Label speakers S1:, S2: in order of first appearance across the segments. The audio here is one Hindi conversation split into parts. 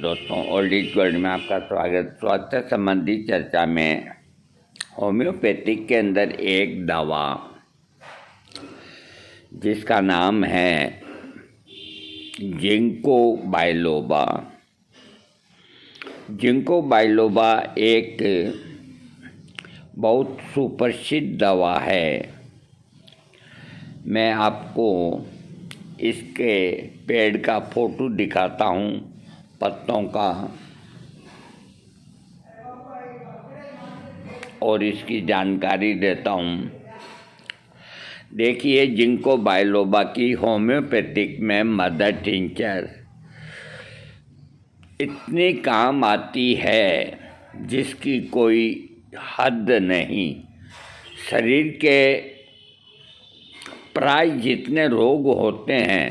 S1: दोस्तों, ओल्ड इज गोल्ड में आपका स्वागत। स्वास्थ्य संबंधी चर्चा में होम्योपैथिक के अंदर एक दवा जिसका नाम है जिंको बाइलोबा। जिंको बाइलोबा एक बहुत सुप्रसिद्ध दवा है। मैं आपको इसके पेड़ का फोटो दिखाता हूँ, पत्तों का, और इसकी जानकारी देता हूँ। देखिए, जिंको बाइलोबा की होम्योपैथिक में मदर टिंचर इतनी काम आती है जिसकी कोई हद नहीं। शरीर के प्राय जितने रोग होते हैं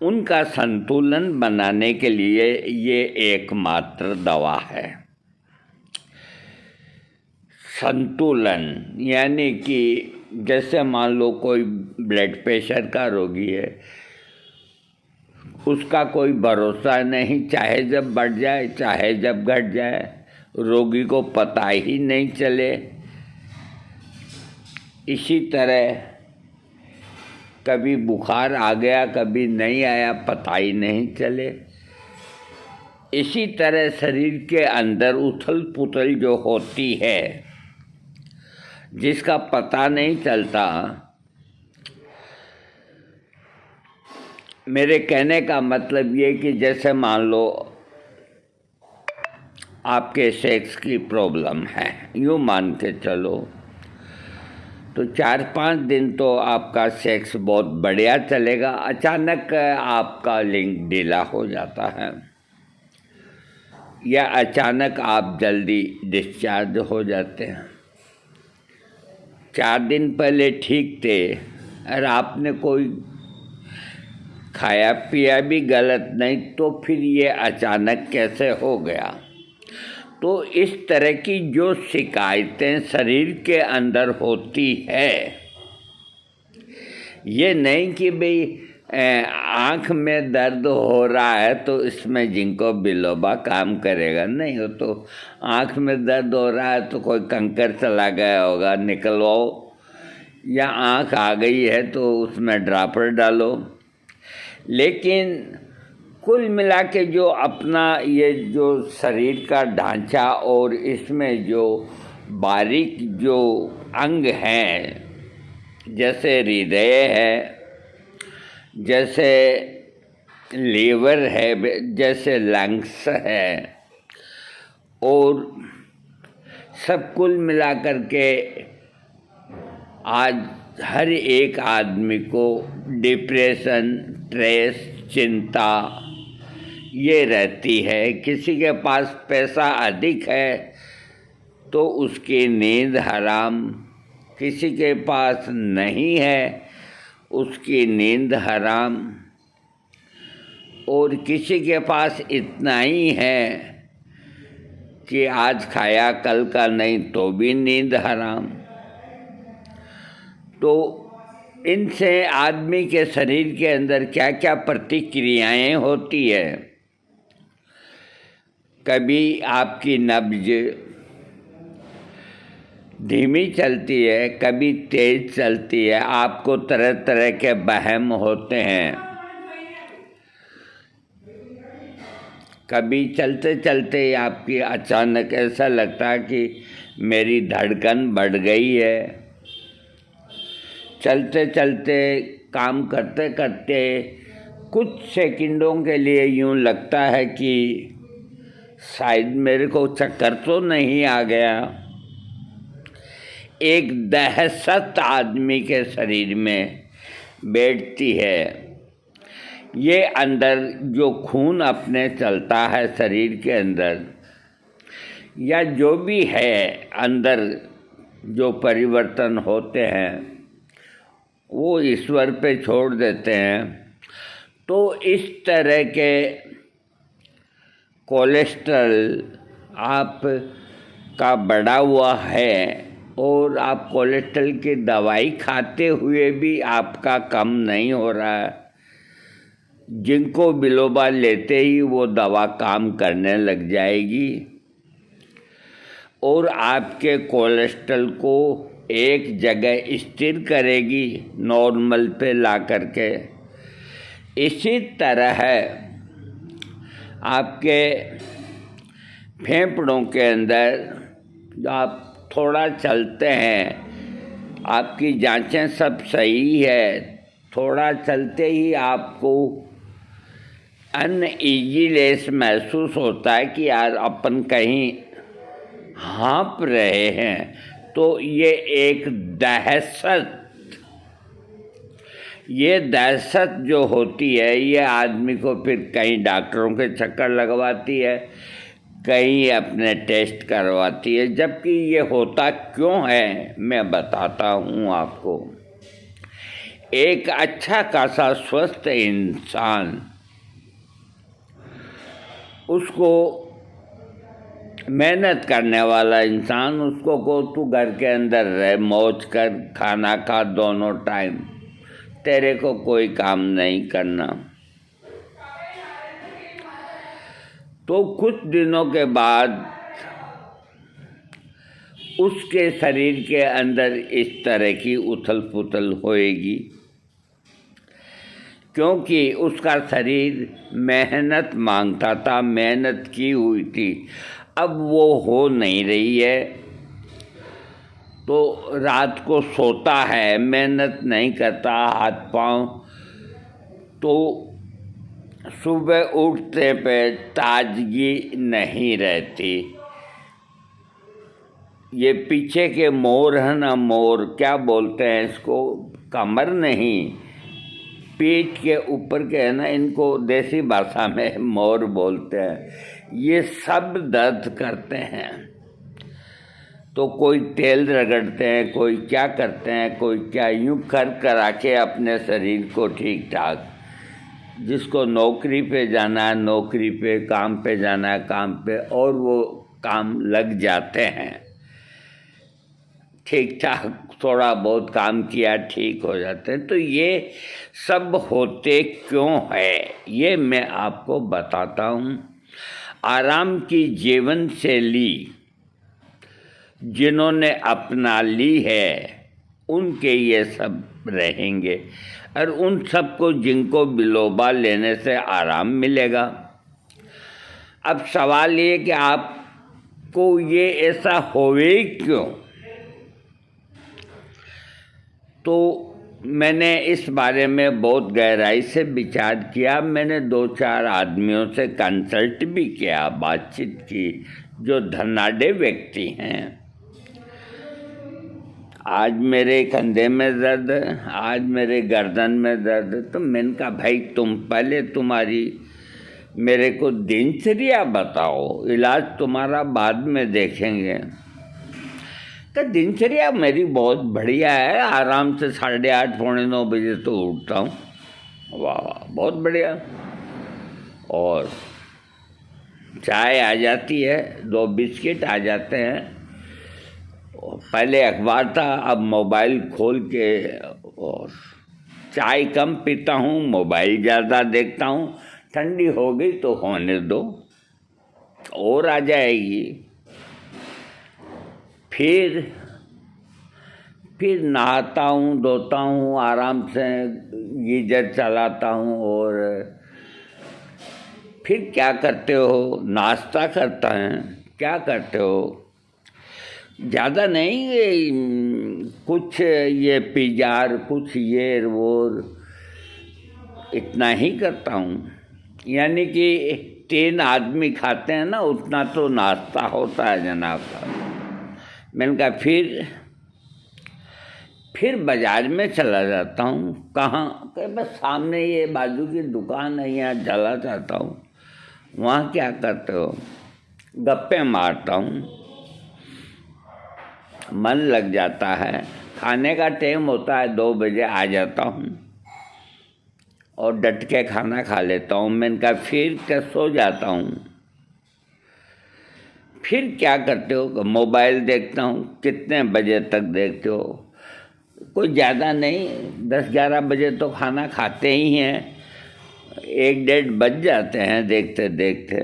S1: उनका संतुलन बनाने के लिए ये एकमात्र दवा है। संतुलन यानी कि जैसे मान लो कोई ब्लड प्रेशर का रोगी है, उसका कोई भरोसा नहीं, चाहे जब बढ़ जाए चाहे जब घट जाए, रोगी को पता ही नहीं चले। इसी तरह कभी बुखार आ गया कभी नहीं आया, पता ही नहीं चले। इसी तरह शरीर के अंदर उथल पुथल जो होती है जिसका पता नहीं चलता। मेरे कहने का मतलब ये कि जैसे मान लो आपके सेक्स की प्रॉब्लम है, यूँ मान के चलो, तो 4-5 दिन तो आपका सेक्स बहुत बढ़िया चलेगा, अचानक आपका लिंग ढीला हो जाता है, या अचानक आप जल्दी डिस्चार्ज हो जाते हैं। 4 दिन पहले ठीक थे और आपने कोई खाया पिया भी गलत नहीं, तो फिर ये अचानक कैसे हो गया? तो इस तरह की जो शिकायतें शरीर के अंदर होती है, ये नहीं कि भाई आँख में दर्द हो रहा है तो इसमें जिंको बिलोबा काम करेगा, नहीं। हो तो आँख में दर्द हो रहा है तो कोई कंकर चला गया होगा, निकलवाओ, या आँख आ गई है तो उसमें ड्रॉपर डालो। लेकिन कुल मिला के जो अपना ये जो शरीर का ढांचा और इसमें जो बारीक जो अंग हैं, जैसे हृदय है, जैसे लीवर है, जैसे लंग्स है, और सब कुल मिला कर के आज हर एक आदमी को डिप्रेशन, स्ट्रेस, चिंता ये रहती है। किसी के पास पैसा अधिक है तो उसकी नींद हराम, किसी के पास नहीं है उसकी नींद हराम, और किसी के पास इतना ही है कि आज खाया कल का नहीं तो भी नींद हराम। तो इनसे आदमी के शरीर के अंदर क्या क्या प्रतिक्रियाएं होती है। कभी आपकी नब्ज धीमी चलती है, कभी तेज चलती है, आपको तरह तरह के वहम होते हैं। कभी चलते चलते आपकी अचानक ऐसा लगता है कि मेरी धड़कन बढ़ गई है। चलते चलते, काम करते करते कुछ सेकंडों के लिए यूँ लगता है कि शायद मेरे को चक्कर तो नहीं आ गया। एक दहशत आदमी के शरीर में बैठती है। ये अंदर जो खून अपने चलता है शरीर के अंदर, या जो भी है अंदर जो परिवर्तन होते हैं, वो ईश्वर पे छोड़ देते हैं। तो इस तरह के कोलेस्ट्रॉल आप का बढ़ा हुआ है और आप कोलेस्ट्रॉल की दवाई खाते हुए भी आपका कम नहीं हो रहा है, जिंको बिलोबा लेते ही वो दवा काम करने लग जाएगी और आपके कोलेस्ट्रॉल को एक जगह स्थिर करेगी, नॉर्मल पे ला करके। इसी तरह आपके फेफड़ों के अंदर जो आप थोड़ा चलते हैं, आपकी जांचें सब सही है, थोड़ा चलते ही आपको अनईजीनेस महसूस होता है कि यार अपन कहीं हाँप रहे हैं, तो ये एक दहशत जो होती है, ये आदमी को फिर कहीं डॉक्टरों के चक्कर लगवाती है, कहीं अपने टेस्ट करवाती है। जबकि ये होता क्यों है मैं बताता हूँ आपको। एक अच्छा खासा स्वस्थ इंसान, उसको मेहनत करने वाला इंसान, उसको को तू घर के अंदर रह, मौज कर, खाना खा दोनों टाइम, तेरे को कोई काम नहीं करना, तो कुछ दिनों के बाद उसके शरीर के अंदर इस तरह की उथल पुथल होएगी, क्योंकि उसका शरीर मेहनत मांगता था, मेहनत की हुई थी, अब वो हो नहीं रही है, तो रात को सोता है, मेहनत नहीं करता हाथ पांव, तो सुबह उठते पे ताजगी नहीं रहती। ये पीछे के मोर है ना, मोर क्या बोलते हैं इसको, कमर नहीं, पेट के ऊपर के है ना, इनको देसी भाषा में मोर बोलते हैं, ये सब दर्द करते हैं। तो कोई तेल रगड़ते हैं, कोई क्या करते हैं, कोई क्या, यूँ कर करा के अपने शरीर को ठीक ठाक, जिसको नौकरी पे जाना है नौकरी पे, काम पे जाना है काम पे, और वो काम लग जाते हैं, ठीक ठाक थोड़ा बहुत काम किया ठीक हो जाते हैं। तो ये सब होते क्यों है, ये मैं आपको बताता हूँ। आराम की जीवन शैली जिन्होंने अपना ली है, उनके ये सब रहेंगे, और उन सबको जिनको बिलोबा लेने से आराम मिलेगा। अब सवाल ये कि आपको ये ऐसा होवे क्यों, तो मैंने इस बारे में बहुत गहराई से विचार किया। मैंने 2-4 आदमियों से कंसल्ट भी किया, बातचीत की, जो धनाढ़ व्यक्ति हैं। आज मेरे कंधे में दर्द, आज मेरे गर्दन में दर्द, तो मैंने कहा भाई तुम पहले तुम्हारी मेरे को दिनचर्या बताओ, इलाज तुम्हारा बाद में देखेंगे। तो दिनचर्या मेरी बहुत बढ़िया है, आराम से 8:30 पौने 9 बजे तो उठता हूँ। वाह, बहुत बढ़िया। और चाय आ जाती है, 2 बिस्किट आ जाते हैं। पहले अखबार था, अब मोबाइल खोल के, और चाय कम पीता हूँ, मोबाइल ज़्यादा देखता हूँ। ठंडी हो गई तो होने दो, और आ जाएगी। फिर नहाता हूँ, धोता हूँ, आराम से गीजर चलाता हूँ, और फिर क्या करते हो, नाश्ता करता है। क्या करते हो, ज़्यादा नहीं, कुछ ये पिजार, कुछ ये वो, इतना ही करता हूँ। यानी कि 3 आदमी खाते हैं ना, उतना तो नाश्ता होता है जनाब का। मैंने कहा फिर बाज़ार में चला जाता हूँ। कहाँ, कि बस सामने ये बाजू की दुकान है, यहाँ चला जाता हूँ। वहाँ क्या करते हो, गप्पे मारता हूँ, मन लग जाता है। खाने का टाइम होता है, 2 बजे आ जाता हूँ और डट के खाना खा लेता हूँ। मैंने कहा फिर क्या, सो जाता हूँ। फिर क्या करते हो, मोबाइल देखता हूँ। कितने बजे तक देखते हो, कोई ज़्यादा नहीं, 10-11 बजे तो खाना खाते ही हैं। 1-1:30 बज जाते हैं देखते देखते।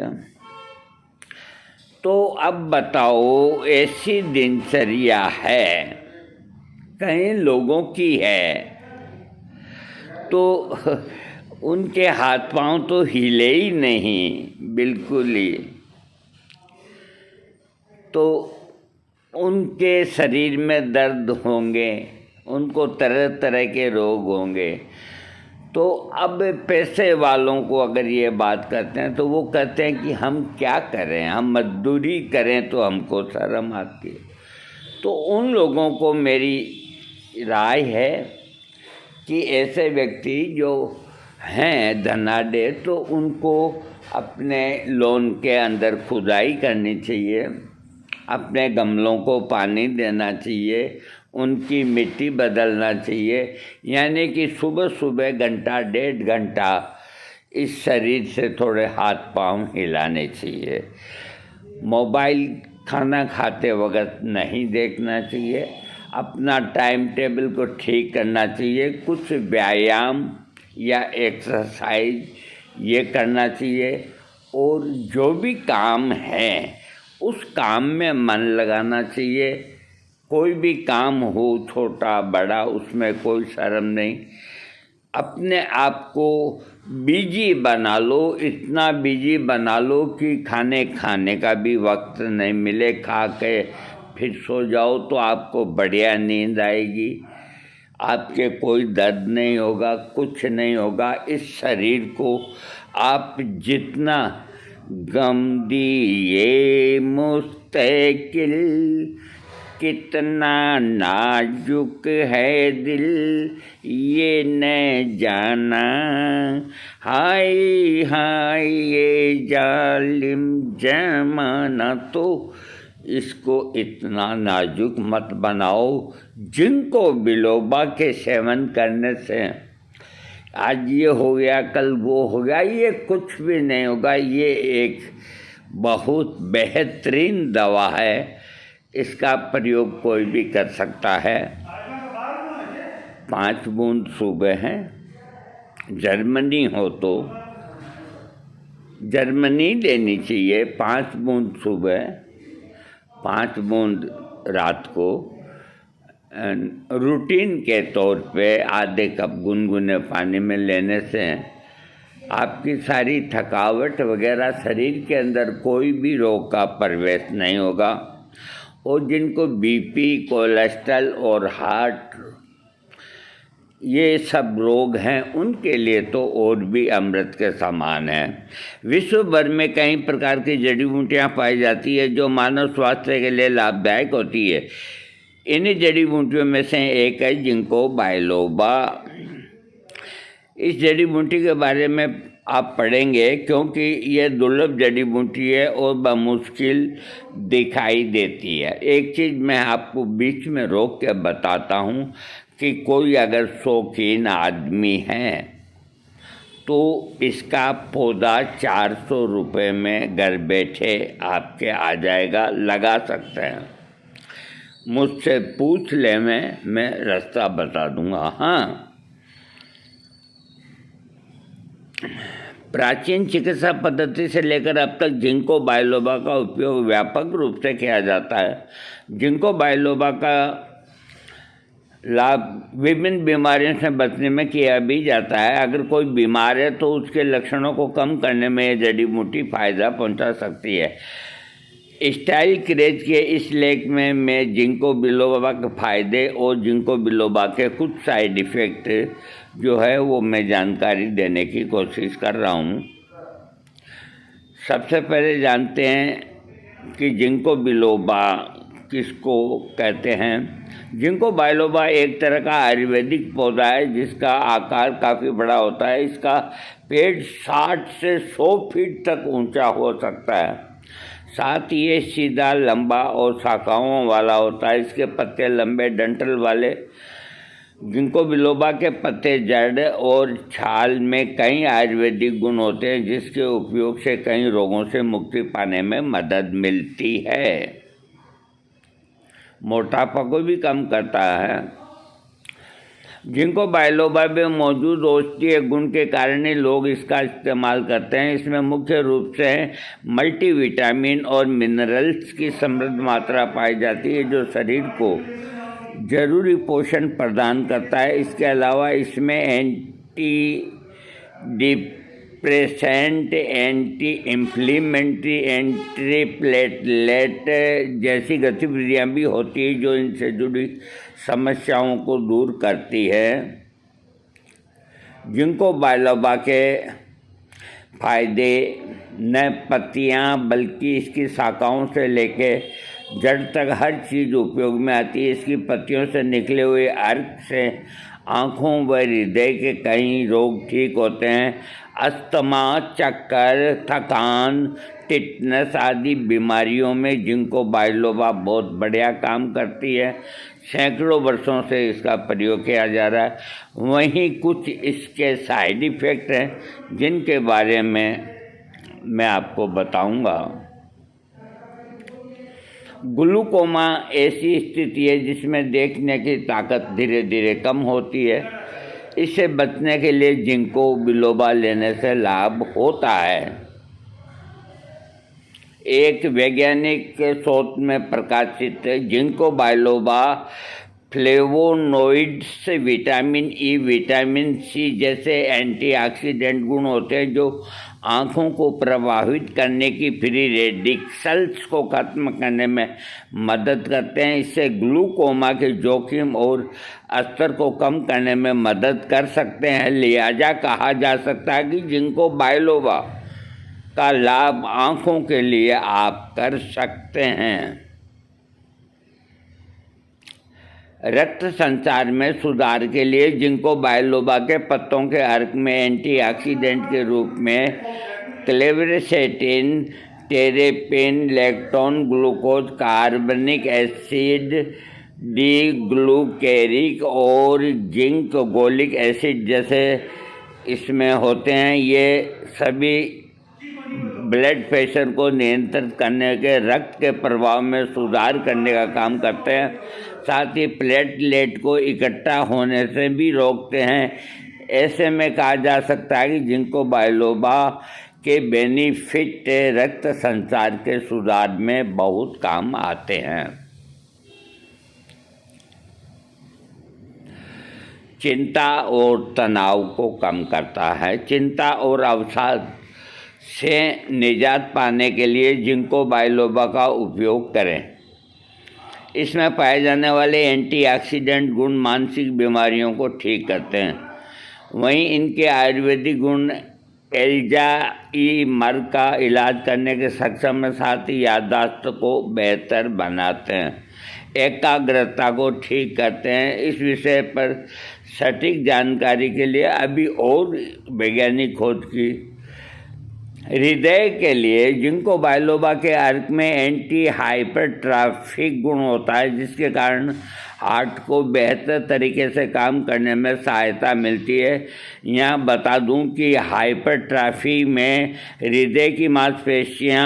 S1: तो अब बताओ, ऐसी दिनचर्या है, कई लोगों की है, तो उनके हाथ पांव तो हिले ही नहीं बिल्कुल ही, तो उनके शरीर में दर्द होंगे, उनको तरह तरह के रोग होंगे। तो अब पैसे वालों को अगर ये बात करते हैं तो वो कहते हैं कि हम क्या करें, हम मजदूरी करें तो हमको शर्म आती है। तो उन लोगों को मेरी राय है कि ऐसे व्यक्ति जो हैं धनाढ्य, तो उनको अपने लॉन के अंदर खुदाई करनी चाहिए, अपने गमलों को पानी देना चाहिए, उनकी मिट्टी बदलना चाहिए, यानी कि सुबह सुबह 1-1.5 घंटा इस शरीर से थोड़े हाथ पांव हिलाने चाहिए। मोबाइल खाना खाते वक्त नहीं देखना चाहिए, अपना टाइम टेबल को ठीक करना चाहिए, कुछ व्यायाम या एक्सरसाइज ये करना चाहिए, और जो भी काम है उस काम में मन लगाना चाहिए। कोई भी काम हो, छोटा बड़ा, उसमें कोई शर्म नहीं। अपने आप को बिजी बना लो, इतना बिजी बना लो कि खाने का भी वक्त नहीं मिले, खा के फिर सो जाओ तो आपको बढ़िया नींद आएगी, आपके कोई दर्द नहीं होगा, कुछ नहीं होगा। इस शरीर को आप जितना गम दिए मुस्तकिल, कितना नाजुक है दिल ये न जाना, हाय हाय ये जालिम जमाना। तो इसको इतना नाजुक मत बनाओ। जिंको बिलोबा के सेवन करने से आज ये हो गया, कल वो हो गया, ये कुछ भी नहीं होगा। ये एक बहुत बेहतरीन दवा है, इसका प्रयोग कोई भी कर सकता है। 5 बूंद सुबह हैं, जर्मनी हो तो जर्मनी लेनी चाहिए। 5 बूंद सुबह, 5 बूंद रात को, रूटीन के तौर पे आधे कप गुनगुने पानी में लेने से आपकी सारी थकावट वगैरह, शरीर के अंदर कोई भी रोग का प्रवेश नहीं होगा। और जिनको बीपी, कोलेस्ट्रॉल और हार्ट ये सब रोग हैं, उनके लिए तो और भी अमृत के समान है। विश्व भर में कई प्रकार की जड़ी बूटियाँ पाई जाती है जो मानव स्वास्थ्य के लिए लाभदायक होती है। इन्हीं जड़ी बूटियों में से एक है जिंको बाइलोबा। इस जड़ी बूटी के बारे में आप पढ़ेंगे क्योंकि ये दुर्लभ जड़ी बूटी है और बमुश्किल दिखाई देती है। एक चीज़ मैं आपको बीच में रोक के बताता हूँ कि कोई अगर शौकीन आदमी है तो इसका पौधा 400 रुपये में घर बैठे आपके आ जाएगा, लगा सकते हैं। मुझसे पूछ ले, मैं रास्ता बता दूंगा। हाँ, प्राचीन चिकित्सा पद्धति से लेकर अब तक जिंको बाइलोबा का उपयोग व्यापक रूप से किया जाता है। जिंको बाइलोबा का लाभ विभिन्न बीमारियों से बचने में किया भी जाता है। अगर कोई बीमार है तो उसके लक्षणों को कम करने में यह जड़ी बूटी फायदा पहुंचा सकती है। स्टाइल क्रेज के इस लेख में मैं जिंको बिलोबा के फायदे और जिंको बिलोबा के कुछ साइड इफ़ेक्ट जो है वो मैं जानकारी देने की कोशिश कर रहा हूँ। सबसे पहले जानते हैं कि जिंको बिलोबा किसको कहते हैं। जिंको बाइलोबा एक तरह का आयुर्वेदिक पौधा है जिसका आकार काफ़ी बड़ा होता है। इसका पेड़ 60 से 100 फीट तक ऊंचा हो सकता है। साथ ये सीधा, लंबा और शाखाओं वाला होता है। इसके पत्ते लंबे डंठल वाले। जिंको बिलोबा के पत्ते, जड़ और छाल में कई आयुर्वेदिक गुण होते हैं जिसके उपयोग से कई रोगों से मुक्ति पाने में मदद मिलती है। मोटापा को भी कम करता है। जिनको बाइलोबा में मौजूद औषधीय गुण के कारण ही लोग इसका इस्तेमाल करते हैं। इसमें मुख्य रूप से मल्टीविटामिन और मिनरल्स की समृद्ध मात्रा पाई जाती है जो शरीर को जरूरी पोषण प्रदान करता है। इसके अलावा इसमें anti depressant, anti inflammatory, anti platelet जैसी गतिविधियां भी होती है जो इनसे जुड़ी समस्याओं को दूर करती है। जिनको बाइलोबा के फायदे न पत्तियां बल्कि इसकी शाखाओं से लेके जड़ तक हर चीज़ उपयोग में आती है। इसकी पत्तियों से निकले हुए अर्क से आँखों व हृदय के कई रोग ठीक होते हैं। अस्थमा, चक्कर, थकान, टिटनस आदि बीमारियों में जिंको बाइलोबा बहुत बढ़िया काम करती है। सैकड़ों वर्षों से इसका प्रयोग किया जा रहा है। वहीं कुछ इसके साइड इफ़ेक्ट हैं जिनके बारे में मैं आपको बताऊंगा। ग्लूकोमा ऐसी स्थिति है जिसमें देखने की ताकत धीरे धीरे कम होती है। इससे बचने के लिए जिंको बिलोबा लेने से लाभ होता है। एक वैज्ञानिक शोध में प्रकाशित ginkgo biloba flavonoids, vitamin E, vitamin C जैसे एंटीऑक्सीडेंट गुण होते हैं जो आँखों को प्रभावित करने की फ्री रेडिकल्स को खत्म करने में मदद करते हैं। इससे ग्लूकोमा के जोखिम और स्तर को कम करने में मदद कर सकते हैं। लिहाजा कहा जा सकता है कि जिनको बाइलोबा का लाभ आँखों के लिए आप कर सकते हैं। रक्त संचार में सुधार के लिए जिंको बाइलोबा के पत्तों के अर्क में एंटीऑक्सीडेंट के रूप में क्लेवेरेसेटिन, टेरेपिन, लैक्टोन, ग्लूकोज, कार्बनिक एसिड, डी ग्लूकेरिक और जिंक गोलिक एसिड जैसे इसमें होते हैं। ये सभी ब्लड प्रेशर को नियंत्रित करने के, रक्त के प्रवाह में सुधार करने का काम करते हैं। साथ ही प्लेटलेट को इकट्ठा होने से भी रोकते हैं। ऐसे में कहा जा सकता है कि जिनको बाइलोबा के बेनिफिट रक्त संचार के सुधार में बहुत काम आते हैं। चिंता और तनाव को कम करता है। चिंता और अवसाद से निजात पाने के लिए जिंको बाइलोबा का उपयोग करें। इसमें पाए जाने वाले एंटीऑक्सीडेंट गुण मानसिक बीमारियों को ठीक करते हैं। वहीं इनके आयुर्वेदिक गुण एल्जाइमर का इलाज करने के सक्षम है। साथ ही याददाश्त को बेहतर बनाते हैं, एकाग्रता को ठीक करते हैं। इस विषय पर सटीक जानकारी के लिए अभी और वैज्ञानिक खोज की। हृदय के लिए जिंको बाइलोबा के अर्क में एंटी हाइपरट्रॉफिक गुण होता है जिसके कारण हार्ट को बेहतर तरीके से काम करने में सहायता मिलती है। यहाँ बता दूं कि हाइपरट्रॉफी में हृदय की मांसपेशियाँ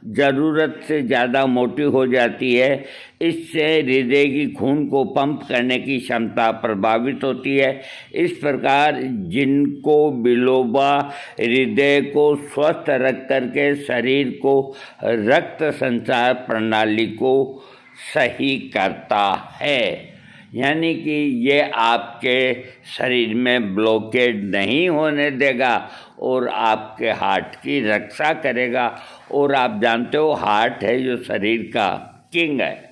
S1: ज़रूरत से ज़्यादा मोटी हो जाती है। इससे हृदय की खून को पंप करने की क्षमता प्रभावित होती है। इस प्रकार जिनको बिलोबा हृदय को स्वस्थ रख करके शरीर को रक्त संचार प्रणाली को सही करता है। यानी कि ये आपके शरीर में ब्लॉकेज नहीं होने देगा और आपके हार्ट की रक्षा करेगा। और आप जानते हो हार्ट है जो शरीर का किंग है।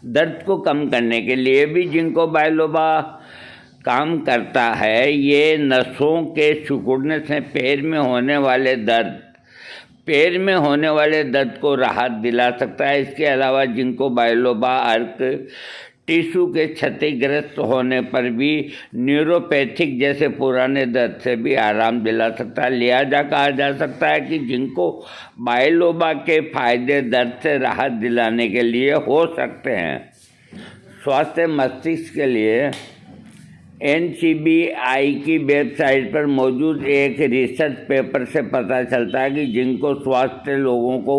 S1: दर्द को कम करने के लिए भी जिंको बाइलोबा काम करता है। ये नसों के सिकुड़ने से पैर में होने वाले दर्द को राहत दिला सकता है। इसके अलावा जिंको बाइलोबा अर्क टिश्यू के क्षतिग्रस्त होने पर भी न्यूरोपैथिक जैसे पुराने दर्द से भी आराम दिला सकता है। लिहाजा कहा जा सकता है कि जिनको बाइलोबा के फायदे दर्द से राहत दिलाने के लिए हो सकते हैं। स्वास्थ्य मस्तिष्क के लिए NCBI की वेबसाइट पर मौजूद एक रिसर्च पेपर से पता चलता है कि जिनको स्वास्थ्य लोगों को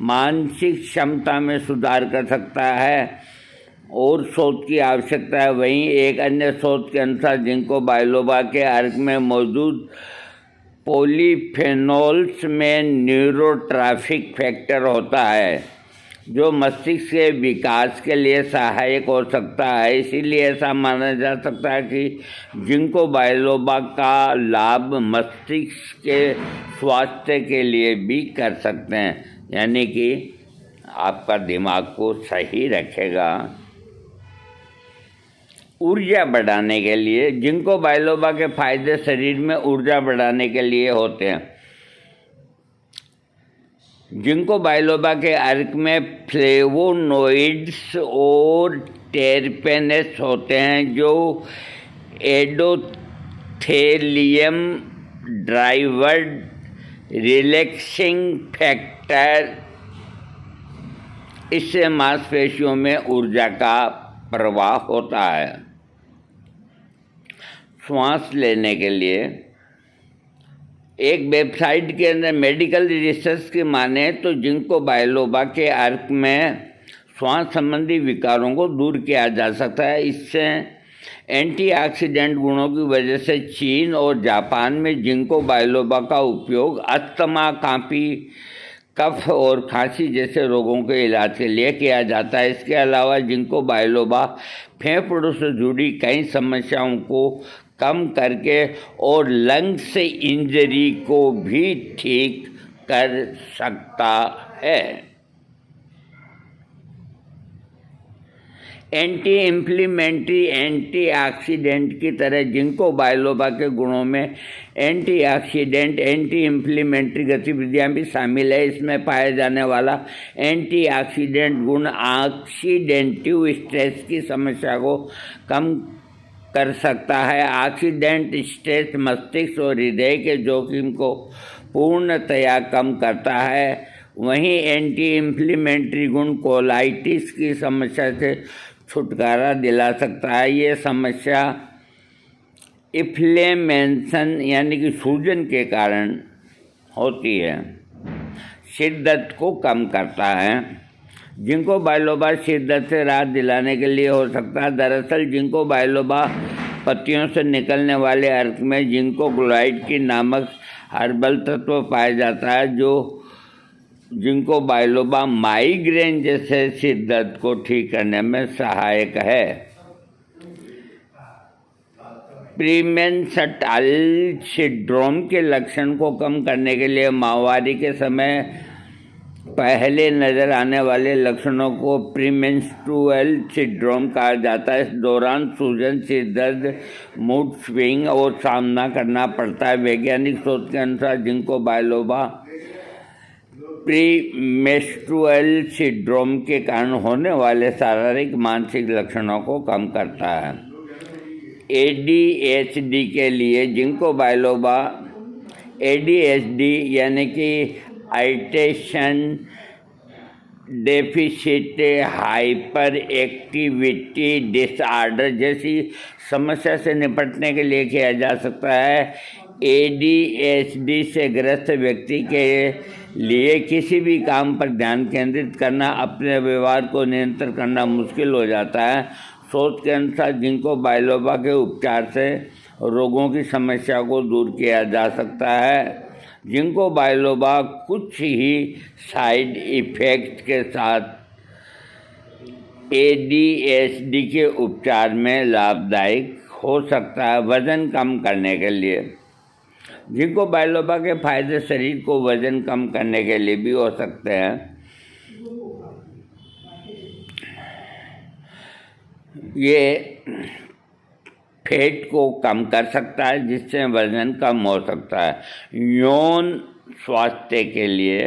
S1: मानसिक क्षमता में सुधार कर सकता है और शोध की आवश्यकता है। वहीं एक अन्य शोध के अनुसार जिंको बाइलोबा के अर्क में मौजूद पॉलीफेनोल्स में न्यूरोट्राफिक फैक्टर होता है जो मस्तिष्क के विकास के लिए सहायक हो सकता है। इसीलिए ऐसा माना जा सकता है कि जिंको बाइलोबा का लाभ मस्तिष्क के स्वास्थ्य के लिए भी कर सकते हैं, यानी कि आपका दिमाग को सही रखेगा। ऊर्जा बढ़ाने के लिए जिंको बाइलोबा के फायदे शरीर में ऊर्जा बढ़ाने के लिए होते हैं। जिंको बाइलोबा के अर्क में फ्लेवोनोइड्स और टेरपेनेस होते हैं जो एंडोथेलियम ड्राइवर्ड रिलैक्सिंग फैक्टर, इससे मांसपेशियों में ऊर्जा का प्रवाह होता है। श्वास लेने के लिए एक वेबसाइट के अंदर मेडिकल रिसर्च की माने तो जिंको बाइलोबा के अर्क में श्वास संबंधी विकारों को दूर किया जा सकता है। इससे एंटीऑक्सीडेंट गुणों की वजह से चीन और जापान में जिंको बाइलोबा का उपयोग अस्थमा, कांपी, कफ और खांसी जैसे रोगों के इलाज के लिए किया जाता है। इसके अलावा जिंको बाइलोबा फेफड़ों से जुड़ी कई समस्याओं को कम करके और लंग्स इंजरी को भी ठीक कर सकता है। एंटी इन्फ्लेमेटरी एंटीऑक्सीडेंट की तरह जिंको बाइलोबा के गुणों में एंटीऑक्सीडेंट, एंटी इन्फ्लेमेटरी गतिविधियां भी शामिल है। इसमें पाया जाने वाला एंटीऑक्सीडेंट गुण ऑक्सीडेंटिव स्ट्रेस की समस्या को कम कर सकता है। ऑक्सीडेंट स्ट्रेस मस्तिष्क और हृदय के जोखिम को पूर्णतया कम करता है। वहीं एंटी इन्फ्लेमेटरी गुण कोलाइटिस की समस्या से छुटकारा दिला सकता है। ये समस्या इन्फ्लेमेशन यानी कि सूजन के कारण होती है। सिर दर्द को कम करता है। जिंको बाइलोबा सिर दर्द से राहत दिलाने के लिए हो सकता है। दरअसल जिंको बाइलोबा पत्तियों से निकलने वाले अर्क में जिंको ग्लोराइड की नामक हर्बल तत्व पाया जाता है जो जिंको बाइलोबा माइग्रेन जैसे सिर दर्द को ठीक करने में सहायक है। प्रीमेंस्ट्रुअल सिंड्रोम के लक्षण को कम करने के लिए माहवारी के समय पहले नज़र आने वाले लक्षणों को प्रीमेंस्ट्रुअल सिंड्रोम कहा जाता है। इस दौरान सूजन, सिर दर्द, मूड स्विंग और सामना करना पड़ता है। वैज्ञानिक शोध के अनुसार जिंको बाइलोबा प्रीमेंस्ट्रुअल सिंड्रोम के कारण होने वाले शारीरिक मानसिक लक्षणों को कम करता है। ADHD के लिए जिंको बाइलोबा ADHD यानी कि attention deficit hyper activity disorder जैसी समस्या से निपटने के लिए किया जा सकता है। ADHD से ग्रस्त व्यक्ति के लिए किसी भी काम पर ध्यान केंद्रित करना, अपने व्यवहार को नियंत्रण करना मुश्किल हो जाता है। शोध के अनुसार जिंको बाइलोबा के उपचार से रोगों की समस्या को दूर किया जा सकता है। जिंको बाइलोबा कुछ ही साइड इफ़ेक्ट के साथ ADHD के उपचार में लाभदायक हो सकता है। वज़न कम करने के लिए जिंको बाइलोबा के फायदे शरीर को वज़न कम करने के लिए भी हो सकते हैं। ये फैट को कम कर सकता है जिससे वजन कम हो सकता है। यौन स्वास्थ्य के लिए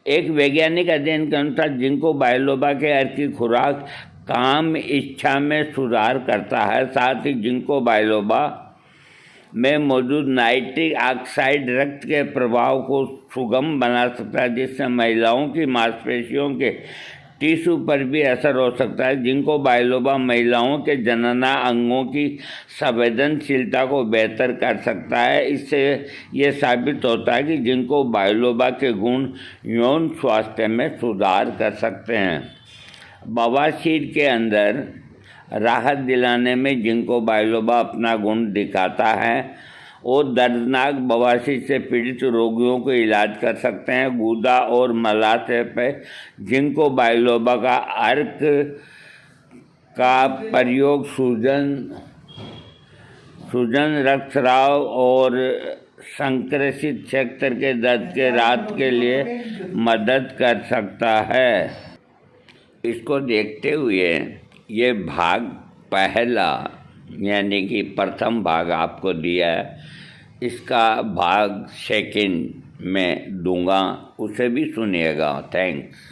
S1: एक वैज्ञानिक अध्ययन के अनुसार जिंको बाइलोबा के अर्क की खुराक काम इच्छा में सुधार करता है। साथ ही जिंको बाइलोबा में मौजूद नाइट्रिक ऑक्साइड रक्त के प्रवाह को सुगम बना सकता है जिससे महिलाओं की मांसपेशियों के टिश्यू पर भी असर हो सकता है। जिंको बाइलोबा महिलाओं के जनना अंगों की संवेदनशीलता को बेहतर कर सकता है। इससे यह साबित होता है कि जिंको बाइलोबा के गुण यौन स्वास्थ्य में सुधार कर सकते हैं। बवासीर के अंदर राहत दिलाने में जिंको बाइलोबा अपना गुण दिखाता है। वो दर्दनाक बवासीर से पीड़ित रोगियों को इलाज कर सकते हैं। गूदा और मलाशय पे जिंको बाइलोबा का अर्क का प्रयोग सूजन रक्तस्राव और संक्रमित क्षेत्र के दर्द के राहत के लिए मदद कर सकता है। इसको देखते हुए ये भाग पहला यानी कि प्रथम भाग आपको दिया है, इसका भाग सेकंड में दूंगा, उसे भी सुनिएगा। थैंक्स।